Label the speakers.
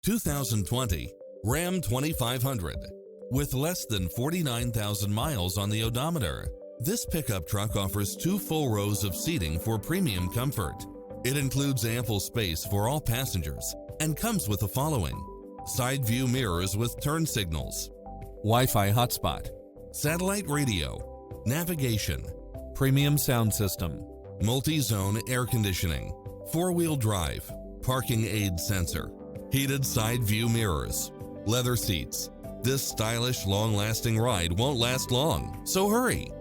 Speaker 1: 2020 Ram 2500. With less than 49,000 miles on the odometer, this pickup truck offers 2 full rows of seating for premium comfort. It includes ample space for all passengers and comes with the following: side view mirrors with turn signals, Wi-Fi hotspot, satellite radio, navigation, premium sound system, multi-zone air conditioning, 4-wheel drive, parking aid sensor, heated side view mirrors, leather seats. This stylish, long-lasting ride won't last long, so hurry!